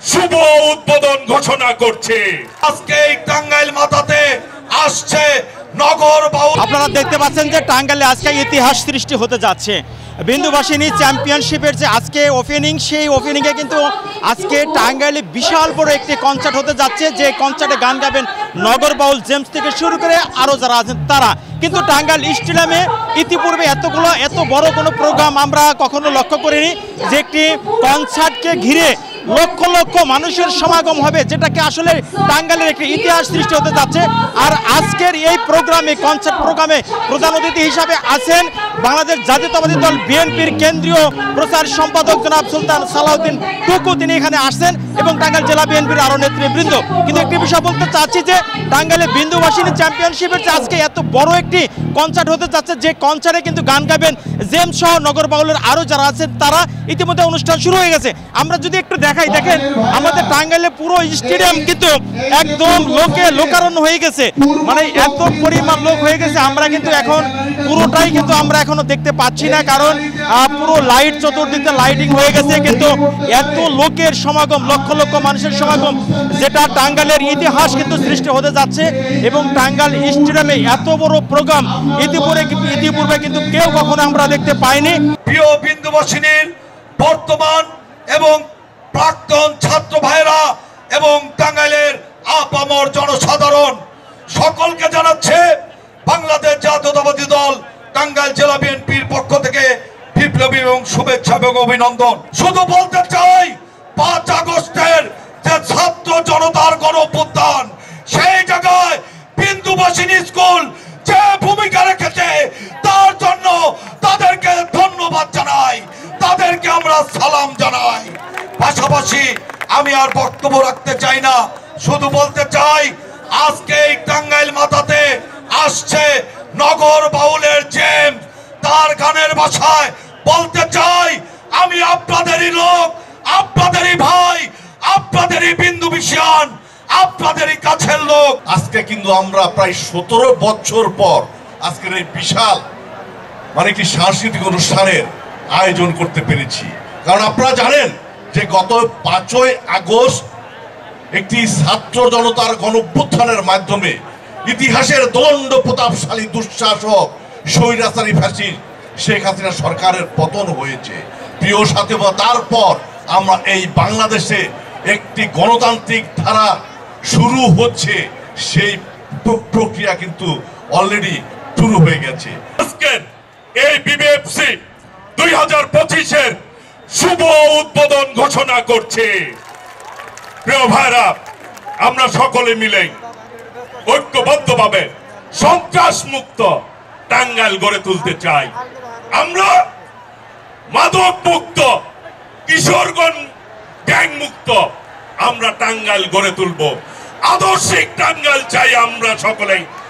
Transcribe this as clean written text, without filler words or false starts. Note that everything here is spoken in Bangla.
শুভ উদ্বোধন ঘোষণা করছে। আজকে এই টাঙ্গাইল মাথাতে আসছে নগর বাউল। আপনারা দেখতে পাচ্ছেন যে টাঙ্গাইলে আজকে ইতিহাস সৃষ্টি হতে যাচ্ছে। বিন্দুবাসিনী চ্যাম্পিয়নশিপের যে আজকে ওপেনিং, সেই ওপেনিংয়ে কিন্তু আজকে টাঙ্গাইলে বিশাল বড় একটি কনসার্ট হতে যাচ্ছে, যে কনসার্টে গান গাবেন নগর বাউল জেমস থেকে শুরু করে আরও যারা আছেন তারা। কিন্তু টাঙ্গাইল স্টেডিয়ামে ইতিপূর্বে এত বড় কোনো প্রোগ্রাম আমরা কখনো লক্ষ্য করিনি, যে একটি কনসার্টকে ঘিরে লক্ষ লক্ষ মানুষের সমাগম হবে, যেটাকে আসলে টাঙ্গাইলের একটি ইতিহাস সৃষ্টি হতে যাচ্ছে। আর আজকের এই প্রোগ্রামে, কনসার্ট প্রোগ্রামে প্রধান অতিথি হিসাবে আছেন বাংলাদেশ জাতীয়তাবাদী দল বিএনপির কেন্দ্রীয় প্রচার সম্পাদক জনাব সুলতান সালাউদ্দিন টুকু, তিনি এখানে আসছেন, এবং টাঙ্গাইল জেলা বিএনপির আরও নেতৃবৃন্দ। কিন্তু একটি বিষয় বলতে চাচ্ছি যে টাঙ্গাইলে বিন্দুবাসিনী চ্যাম্পিয়নশিপের যে আজকে এত বড় একটি কনসার্ট হতে যাচ্ছে, যে কনসার্টে কিন্তু গান গাবেন জেমস সহ নগর বাউলের আরও যারা আছেন তারা। ইতিমধ্যে অনুষ্ঠান শুরু হয়ে গেছে। আমরা যদি একটু দেখাই, দেখেন আমাদের টাঙ্গাইলে পুরো স্টেডিয়াম কিন্তু একদম লোকারণ্য হয়ে গেছে, মানে এত পরিমাণ লোক হয়ে গেছে। আমরা কিন্তু এখন পুরোটাই কিন্তু আমরা এখনো দেখতে পাচ্ছি না, কারণ পুরো লাইট, চতুর্দিকে লাইটিং হয়ে গেছে, কিন্তু এত লোকের সমাগম, লক্ষ লক্ষ মানুষের সমাগম, যেটা টাঙ্গাইলের ইতিহাস কিন্তু সৃষ্টি হতে যাচ্ছে। এবং টাঙ্গাইল স্টেডিয়ামে এত বড় প্রোগ্রাম ইতিপূর্বে কিন্তু কেউ কখনো আমরা দেখতে পাইনি। প্রিয় বিন্দুবাসিনীর বর্তমান এবং প্রাক্তন ছাত্র ভাইরা এবং টাঙ্গাইলের আপামর জনসাধারণ সকলকে জানাচ্ছে বাংলাদেশ জাতীয়তাবাদী দল টাঙ্গাইল জেলা বিএনপির পক্ষ থেকে বিপ্লবী এবং শুভেচ্ছা এবং অভিনন্দন। শুধু বলতে চাই, 5 আগস্টের যে ছাত্র জনতার গণঅভ্যুত্থান, সেই জায়গায় বিন্দুবাসিনী স্কুল যে ভূমিকা রেখেছে, তার জন্য তাদেরকে ধন্যবাদ জানাই, তাদেরকে আমরা সালাম জানাই। পাশাপাশি আমি আর বক্তব্য রাখতে চাই না, শুধু বলতে চাই আজকে এই টাঙ্গাইল মাথাতে আসছে নগর বাউলের জেমস, তার গানের ভাষায় বলতে চাই, আমি আপনাদেরই লোক, আপনাদেরই ভাই, আপনাদেরই বিন্দুবিশিয়ান, আপনাদেরই কাছের লোক। আজকে কিন্তু আমরা প্রায় 17 বছর পর আজকের এই বিশাল একটি সাংস্কৃতিক অনুষ্ঠানের আয়োজন করতে পেরেছি। কারণ আপনারা জানেন যে গত 5ই আগস্ট একটি ছাত্র জনতার গণঅভ্যুত্থানের মাধ্যমে ইতিহাসের দণ্ড প্রতাপশালী দুঃশাসক স্বৈরাচারী ফ্যাসিস্ট শেখ হাসিনা সরকারের পতন হয়েছে। প্রিয় সাথী, তারপর আমরা এই বাংলাদেশে একটি গণতান্ত্রিক ধারা শুরু হচ্ছে, সেই প্রক্রিয়া কিন্তু অলরেডি শুরু হয়ে গেছে। আজকের এই বিবিএফসি 2025-এর শুভ উদ্বোধন ঘোষণা করছে। প্রিয় ভাইরা, আমরা সকলে মিলে ঐক্যবদ্ধভাবে সন্ত্রাস মুক্ত টাঙ্গাইল গড়ে তুলতে চাই। আমরা মাদক মুক্ত, কিশোরগঞ্জ গ্যাং মুক্ত আমরা টাঙ্গাইল গড়ে তুলব। আদর্শিক টাঙ্গাইল চাই আমরা সকলেই।